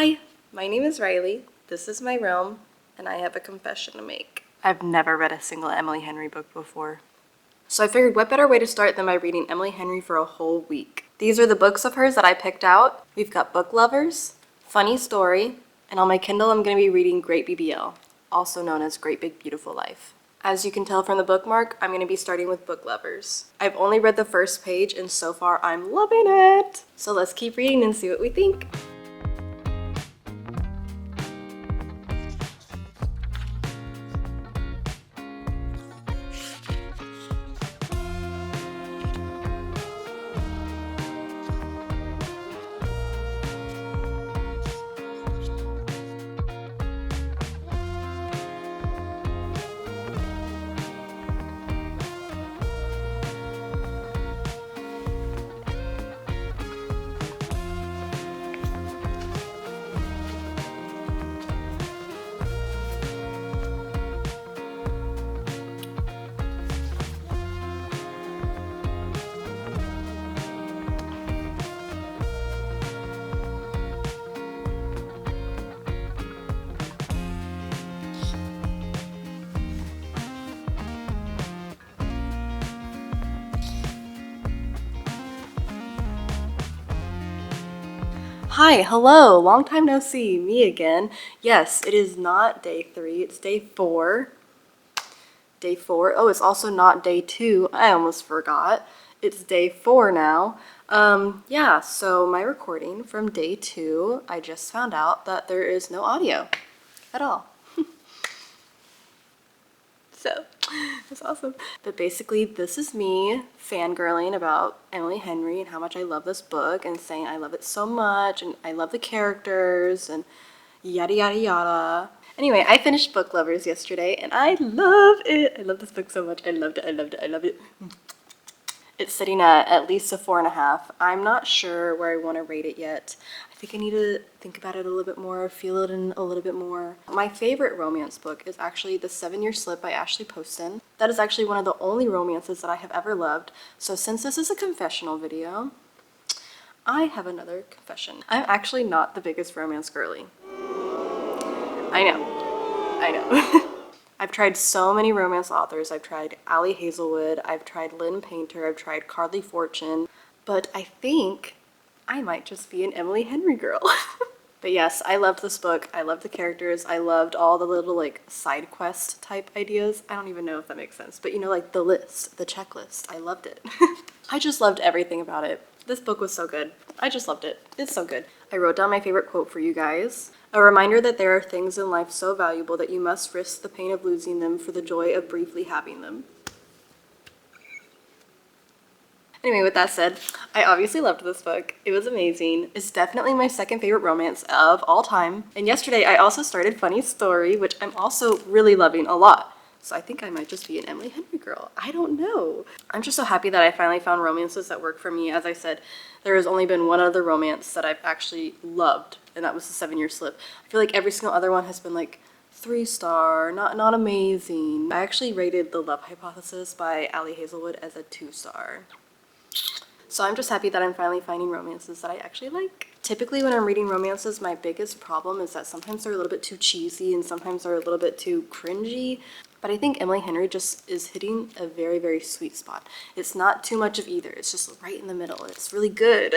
Hi, my name is Riley, this is my realm, and I have a confession to make. I've never read a single Emily Henry book before. So I figured what better way to start than by reading Emily Henry for a whole week. These are the books of hers that I picked out. We've got Book Lovers, Funny Story, and on my Kindle I'm going to be reading Great BBL, also known as Great Big Beautiful Life. As you can tell from the bookmark, I'm going to be starting with Book Lovers. I've only read the first page and so far I'm loving it. So let's keep reading and see what we think. Hi, hello, long time no see, me again. Yes, it is not day 3, it's day 4. Day 4, oh, it's also not day 2, I almost forgot. It's day 4 now. Yeah, so my recording from day 2, I just found out that there is no audio at all. So, that's awesome. But basically, this is me fangirling about Emily Henry and how much I love this book and saying I love it so much and I love the characters and yada yada yada. Anyway, I finished Book Lovers yesterday and I love it. I love this book so much. I loved it, I loved it, I love it. It's sitting at least a 4.5. I'm not sure where I want to rate it yet. I think I need to think about it a little bit more, feel it in a little bit more. My favorite romance book is actually The 7-Year Slip by Ashley Poston. That is actually one of the only romances that I have ever loved. So since this is a confessional video, I have another confession. I'm actually not the biggest romance girly. I know. I've tried so many romance authors. I've tried Hazelwood, I've tried Lynn Painter, I've tried Carly Fortune, but I think I might just be an Emily Henry girl. But yes, I loved this book. I loved the characters. I loved all the little like side quest type ideas. I don't even know if that makes sense, but you know, like the list, the checklist. I loved it. I just loved everything about it. This book was so good. I just loved it. It's so good. I wrote down my favorite quote for you guys. A reminder that there are things in life so valuable that you must risk the pain of losing them for the joy of briefly having them. Anyway, with that said, I obviously loved this book. It was amazing. It's definitely my second favorite romance of all time. And yesterday I also started Funny Story, which I'm also really loving a lot. So I think I might just be an Emily Henry girl. I don't know. I'm just so happy that I finally found romances that work for me. As I said, there has only been one other romance that I've actually loved, and that was The 7-Year Slip. I feel like every single other one has been like 3-star, not amazing. I actually rated The Love Hypothesis by Hazelwood as a 2-star. So I'm just happy that I'm finally finding romances that I actually like. Typically when I'm reading romances, my biggest problem is that sometimes they're a little bit too cheesy and sometimes they're a little bit too cringy. But I think Emily Henry just is hitting a very, very sweet spot. It's not too much of either. It's just right in the middle. It's really good.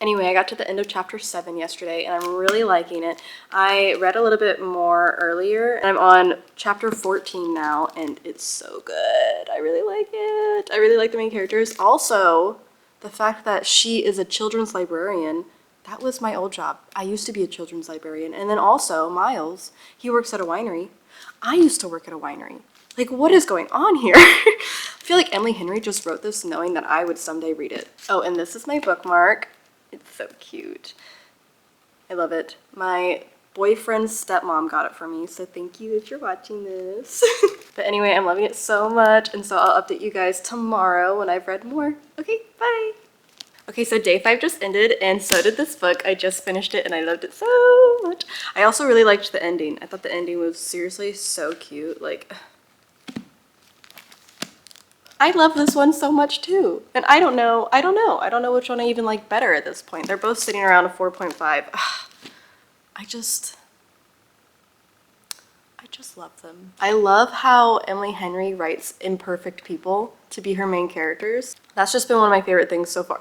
Anyway, I got to the end of chapter 7 yesterday and I'm really liking it. I read a little bit more earlier and I'm on chapter 14 now and it's so good. I really like it. I really like the main characters. Also, the fact that she is a children's librarian, that was my old job. I used to be a children's librarian. And then also, Miles, he works at a winery. I used to work at a winery. Like, what is going on here? I feel like Emily Henry just wrote this knowing that I would someday read it. Oh, and this is my bookmark. It's so cute. I love it. My boyfriend's stepmom got it for me, so thank you if you're watching this. But anyway, I'm loving it so much, and so I'll update you guys tomorrow when I've read more. Okay, bye! Okay, so day 5 just ended, and so did this book. I just finished it, and I loved it so much. I also really liked the ending. I thought the ending was seriously so cute. Like, I love this one so much too. And I don't know which one I even like better at this point. They're both sitting around a 4.5. I just love them. I love how Emily Henry writes imperfect people to be her main characters. That's just been one of my favorite things so far.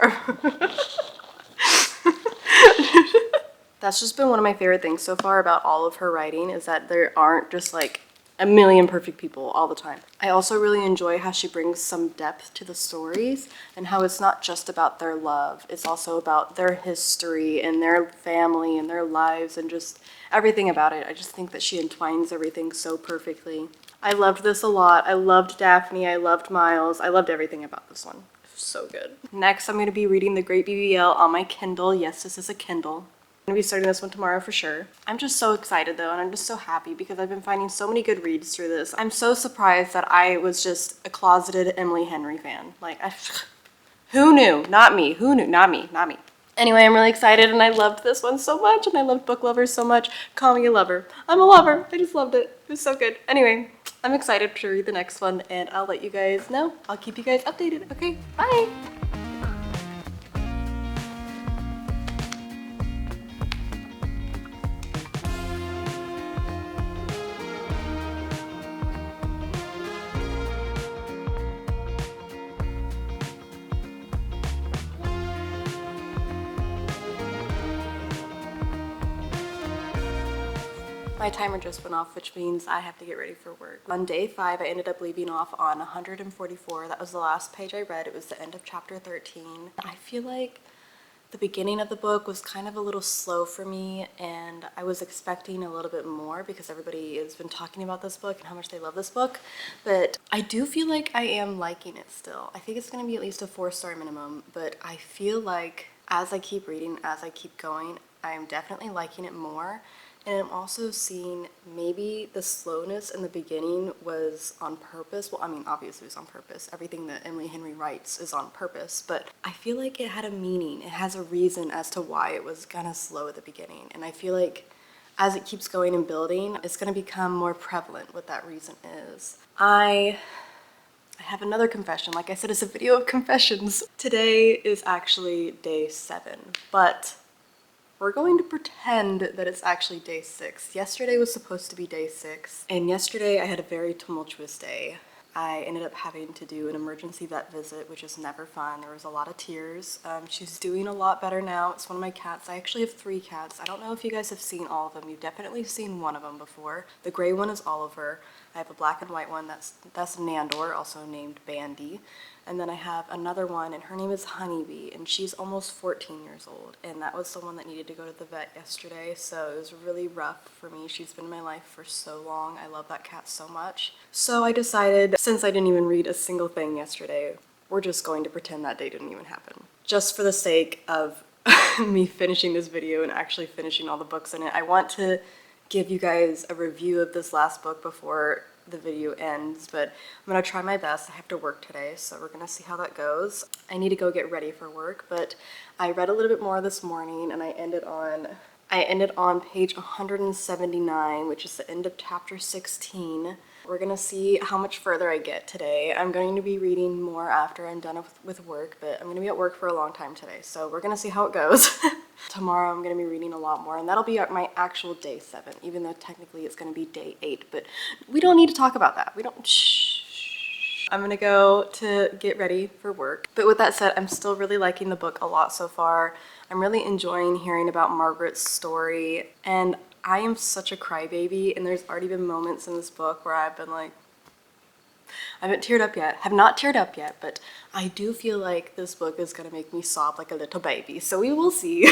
That's just been one of my favorite things so far about all of her writing, is that there aren't just like a million perfect people all the time. I also really enjoy how she brings some depth to the stories and how it's not just about their love. It's also about their history and their family and their lives and just everything about it. I just think that she entwines everything so perfectly. I loved this a lot. I loved Daphne. I loved Miles. I loved everything about this one. It was so good. Next, I'm going to be reading The Great BBL on my Kindle. Yes, this is a Kindle. I'm gonna be starting this one tomorrow for sure. I'm just so excited though, and I'm just so happy because I've been finding so many good reads through this. I'm so surprised that I was just a closeted Emily Henry fan. Like, who knew? Not me. Who knew? Not me. Not me. Anyway, I'm really excited, and I loved this one so much, and I loved Book Lovers so much. Call me a lover. I'm a lover. I just loved it. It was so good. Anyway, I'm excited to read the next one, and I'll let you guys know. I'll keep you guys updated. Okay, bye. My timer just went off, which means I have to get ready for work. On day 5, I ended up leaving off on 144. That was the last page I read. It was the end of chapter 13. I feel like the beginning of the book was kind of a little slow for me, and I was expecting a little bit more because everybody has been talking about this book and how much they love this book. But I do feel like I am liking it still. I think it's going to be at least a 4-star minimum, but I feel like as I keep reading, as I keep going, I'm definitely liking it more. And I'm also seeing maybe the slowness in the beginning was on purpose. Well, I mean, obviously it was on purpose. Everything that Emily Henry writes is on purpose, but I feel like it had a meaning. It has a reason as to why it was kind of slow at the beginning. And I feel like as it keeps going and building, it's going to become more prevalent what that reason is. I have another confession. Like I said, it's a video of confessions. Today is actually day 7, but we're going to pretend that it's actually day 6. Yesterday was supposed to be day 6, and yesterday I had a very tumultuous day. I ended up having to do an emergency vet visit, which is never fun. There was a lot of tears. She's doing a lot better now. It's one of my cats. I actually have 3 cats. I don't know if you guys have seen all of them. You've definitely seen one of them before. The gray one is Oliver. I have a black and white one. That's Nandor, also named Bandy. And then I have another one, and her name is Honeybee, and she's almost 14 years old. And that was the one that needed to go to the vet yesterday, so it was really rough for me. She's been in my life for so long. I love that cat so much. So I decided, since I didn't even read a single thing yesterday, we're just going to pretend that day didn't even happen. Just for the sake of me finishing this video and actually finishing all the books in it, I want to give you guys a review of this last book before the video ends, but I'm gonna try my best. I have to work today, so we're gonna see how that goes. I need to go get ready for work, but I read a little bit more this morning, and I ended on page 179, which is the end of chapter 16. We're gonna see how much further I get today. I'm going to be reading more after I'm done with work, but I'm gonna be at work for a long time today, so we're gonna see how it goes. Tomorrow I'm gonna be reading a lot more, and that'll be my actual day 7, even though technically it's gonna be day 8, but we don't need to talk about that. We don't, shh. I'm gonna go to get ready for work. But with that said, I'm still really liking the book a lot so far. I'm really enjoying hearing about Margaret's story, and I am such a crybaby, and there's already been moments in this book where I've been like, I haven't teared up yet, have not teared up yet, but I do feel like this book is gonna make me sob like a little baby, so we will see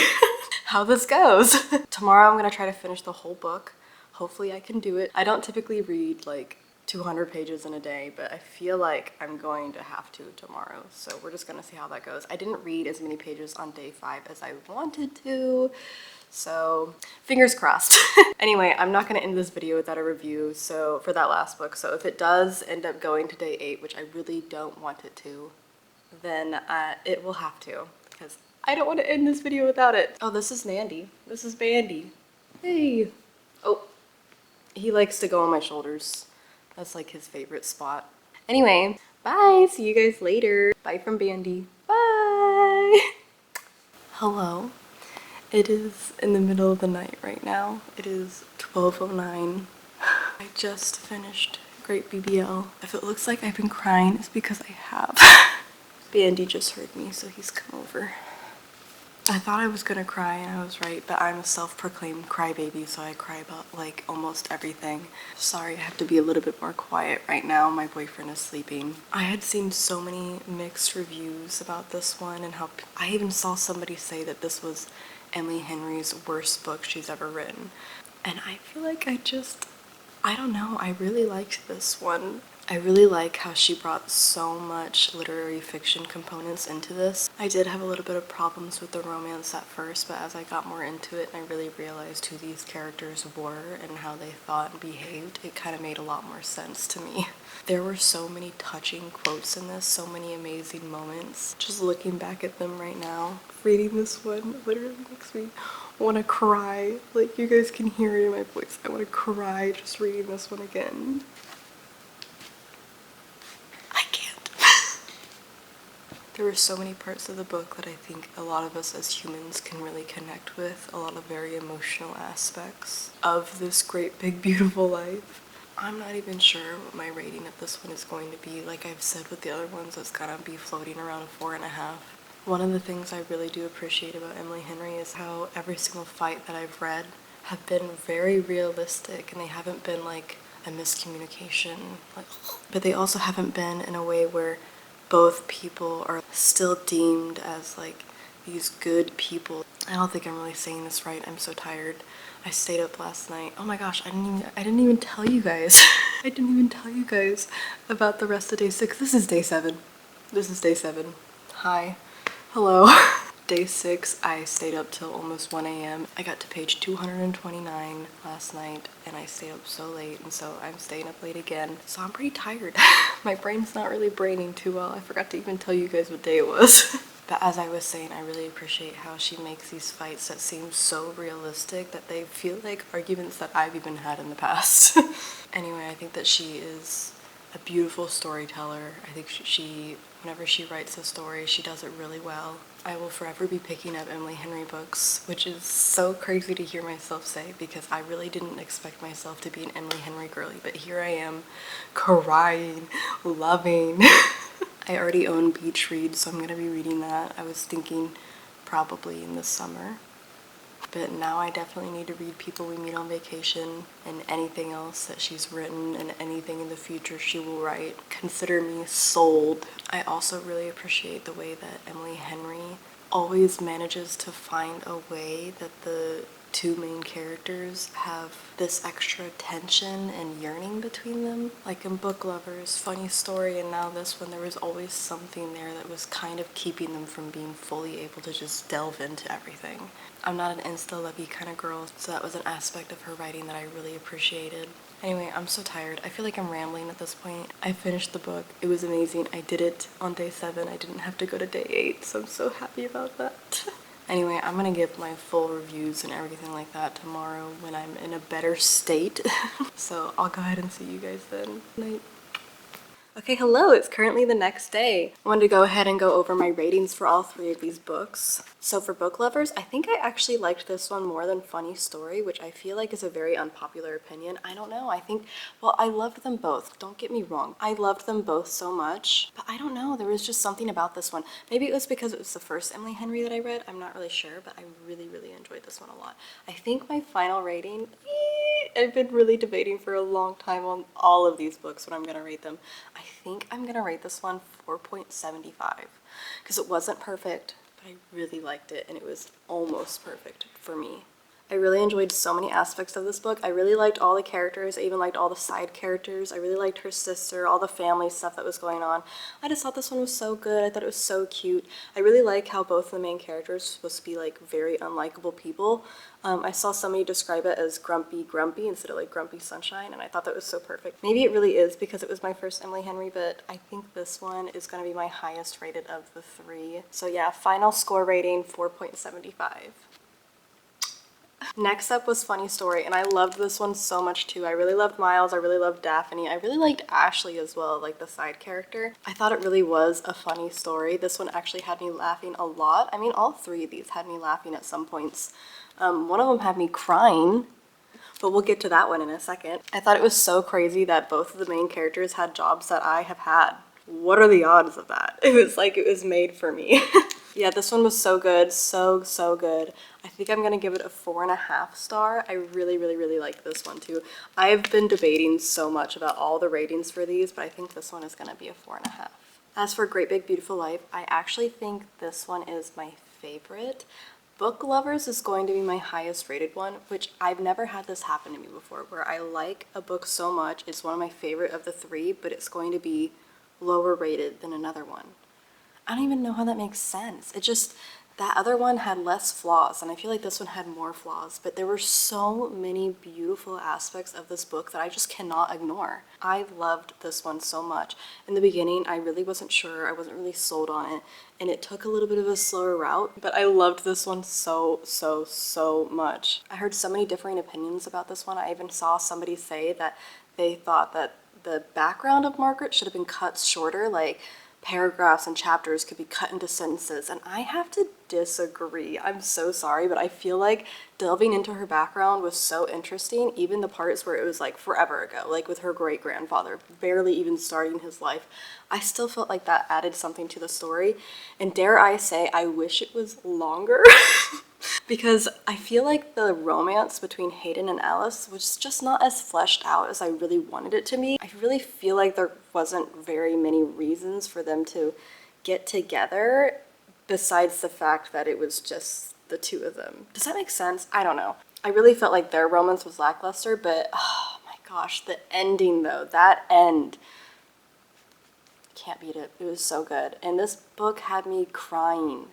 how this goes. Tomorrow I'm gonna try to finish the whole book. Hopefully I can do it. I don't typically read like 200 pages in a day, but I feel like I'm going to have to tomorrow, so we're just gonna see how that goes. I didn't read as many pages on day 5 as I wanted to, so fingers crossed. Anyway, I'm not gonna end this video without a review for that last book, so if it does end up going to day 8, which I really don't want it to, then it will have to, because I don't want to end this video without it. Oh, this is Nandy. This is Bandy. Hey. Oh, he likes to go on my shoulders. That's like his favorite spot. Anyway, bye. See you guys later. Bye from Bandy. Bye. Hello. It is in the middle of the night right now. It is 12:09. I just finished Great BBL. If it looks like I've been crying, it's because I have. Bandy just heard me, so he's come over. I thought I was gonna cry, and I was right, but I'm a self-proclaimed crybaby, so I cry about like almost everything. Sorry, I have to be a little bit more quiet right now. My boyfriend is sleeping. I had seen so many mixed reviews about this one, and how I even saw somebody say that this was Emily Henry's worst book she's ever written. And I feel like I don't know, I really liked this one. I really like how she brought so much literary fiction components into this. I did have a little bit of problems with the romance at first, but as I got more into it and I really realized who these characters were and how they thought and behaved, it kind of made a lot more sense to me. There were so many touching quotes in this, so many amazing moments. Just looking back at them right now, reading this one literally makes me want to cry. Like, you guys can hear it in my voice. I want to cry just reading this one again. I can't. There were so many parts of the book that I think a lot of us as humans can really connect with, a lot of very emotional aspects of this great big beautiful life. I'm not even sure what my rating of this one is going to be. Like I've said with the other ones, it's gonna be floating around a 4.5. One of the things I really do appreciate about Emily Henry is how every single fight that I've read have been very realistic, and they haven't been like a miscommunication, but they also haven't been in a way where both people are still deemed as like these good people. I don't think I'm really saying this right. I'm so tired. I stayed up last night. Oh my gosh, I didn't even tell you guys. I didn't even tell you guys about the rest of day 6. This is day 7. This is day 7. Hi. Hello. Day 6, I stayed up till almost 1 a.m. I got to page 229 last night, and I stayed up so late, and so I'm staying up late again. So I'm pretty tired. My brain's not really braining too well. I forgot to even tell you guys what day it was. But as I was saying, I really appreciate how she makes these fights that seem so realistic that they feel like arguments that I've even had in the past. Anyway, I think that she is a beautiful storyteller. I think she whenever she writes a story, she does it really well. I will forever be picking up Emily Henry books, which is so crazy to hear myself say because I really didn't expect myself to be an Emily Henry girly, but here I am, crying, loving. I already own Beach Read, so I'm going to be reading that. I was thinking probably in the summer. But now I definitely need to read People We Meet on Vacation and anything else that she's written and anything in the future she will write. Consider me sold. I also really appreciate the way that Emily Henry always manages to find a way that the two main characters have this extra tension and yearning between them. Like in Book Lovers, Funny Story, and now this one, there was always something there that was kind of keeping them from being fully able to just delve into everything. I'm not an insta-lovey kind of girl, so that was an aspect of her writing that I really appreciated. Anyway, I'm so tired. I feel like I'm rambling at this point. I finished the book. It was amazing. I did it on day 7. I didn't have to go to day 8, so I'm so happy about that. Anyway, I'm gonna give my full reviews and everything like that tomorrow when I'm in a better state. So I'll go ahead and see you guys then. Night. Okay, hello, it's currently the next day. I wanted to go ahead and go over my ratings for all 3 of these books. So for Book Lovers, I think I actually liked this one more than Funny Story, which I feel like is a very unpopular opinion. I don't know, well, I loved them both. Don't get me wrong. I loved them both so much, but I don't know, there was just something about this one. Maybe it was because it was the first Emily Henry that I read. I'm not really sure, but I really, really enjoyed this one a lot. I think my final rating, I've been really debating for a long time on all of these books when I'm gonna rate them. I think I'm gonna rate this one 4.75 because it wasn't perfect, but I really liked it and it was almost perfect for me. I really enjoyed so many aspects of this book. I really liked all the characters. I even liked all the side characters. I really liked her sister, all the family stuff that was going on. I just thought this one was so good. I thought it was so cute. I really like how both of the main characters were supposed to be like very unlikable people. I saw somebody describe it as grumpy instead of like grumpy sunshine, and I thought that was so perfect. Maybe it really is because it was my first Emily Henry, but I think this one is going to be my highest rated of the 3. So yeah, final score rating 4.75. Next up was Funny Story, and I loved this one so much too. I really loved Miles, I really loved Daphne, I really liked Ashley as well, like the side character. I thought it really was a funny story. This one actually had me laughing a lot. I mean, all three of these had me laughing at some points. One of them had me crying, but we'll get to that one in a second. I thought it was so crazy that both of the main characters had jobs that I have had. What are the odds of that? It was like it was made for me. Yeah, this one was so good, so good. I think I'm gonna give it a 4.5 star. I really like this one too. I've been debating so much about all the ratings for these, but I think this one is gonna be a 4.5. As for Great Big Beautiful Life, I actually think this one is my favorite. Book Lovers is going to be my highest rated one, which I've never had this happen to me before, where I like a book so much, it's one of my favorite of the three, but it's going to be lower rated than another one. I don't even know how that makes sense. It just, that other one had less flaws, and I feel like this one had more flaws, but there were so many beautiful aspects of this book that I just cannot ignore. I loved this one so much. In the beginning, I really wasn't sure, I wasn't really sold on it, and it took a little bit of a slower route, but I loved this one so much. I heard so many differing opinions about this one. I even saw somebody say that they thought that the background of Margaret should have been cut shorter, like paragraphs and chapters could be cut into sentences, and I have to disagree. I'm so sorry, but I feel like delving into her background was so interesting, even the parts where it was like forever ago, like with her great-grandfather barely even starting his life. I still felt like that added something to the story, and dare I say, I wish it was longer. Because I feel like the romance between Hayden and Alice was just not as fleshed out as I really wanted it to be. I really feel like there wasn't very many reasons for them to get together besides the fact that it was just the two of them. Does that make sense? I don't know. I really felt like their romance was lackluster, but oh my gosh, the ending though, that end, can't beat it. It was so good. And this book had me crying.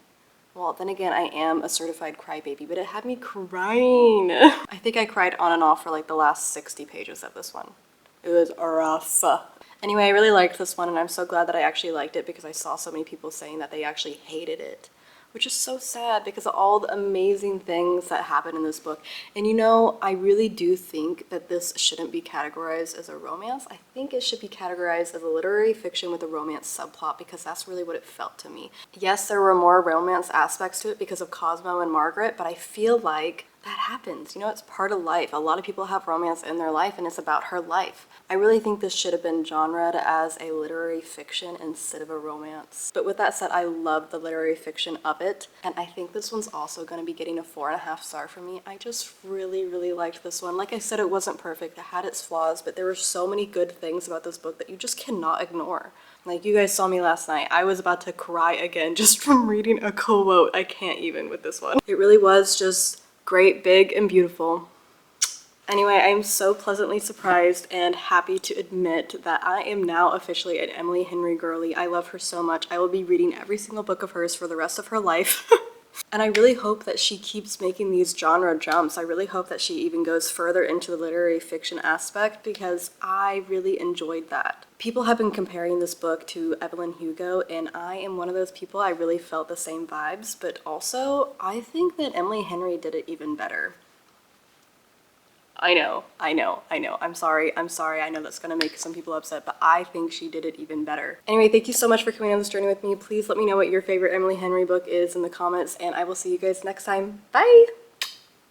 Well, then again, I am a certified crybaby, but it had me crying. I think I cried on and off for like the last 60 pages of this one. It was rough. Anyway, I really liked this one, and I'm so glad that I actually liked it because I saw so many people saying that they actually hated it, which is so sad because of all the amazing things that happen in this book. And you know, I really do think that this shouldn't be categorized as a romance. I think it should be categorized as a literary fiction with a romance subplot because that's really what it felt to me. Yes, there were more romance aspects to it because of Cosmo and Margaret, but I feel like that happens. You know, it's part of life. A lot of people have romance in their life and it's about her life. I really think this should have been genred as a literary fiction instead of a romance. But with that said, I love the literary fiction of it, and I think this one's also going to be getting a 4.5 star from me. I just really liked this one. Like I said, it wasn't perfect. It had its flaws, but there were so many good things about this book that you just cannot ignore. Like you guys saw me last night, I was about to cry again just from reading a quote. I can't even with this one. It really was just great, big, and beautiful. Anyway, I'm so pleasantly surprised and happy to admit that I am now officially an Emily Henry girly. I love her so much. I will be reading every single book of hers for the rest of her life. And I really hope that she keeps making these genre jumps. I really hope that she even goes further into the literary fiction aspect because I really enjoyed that. People have been comparing this book to Evelyn Hugo, and I am one of those people. I really felt the same vibes, but also I think that Emily Henry did it even better. I know. I'm sorry. I know that's gonna make some people upset, but I think she did it even better. Anyway, thank you so much for coming on this journey with me. Please let me know what your favorite Emily Henry book is in the comments, and I will see you guys next time. Bye!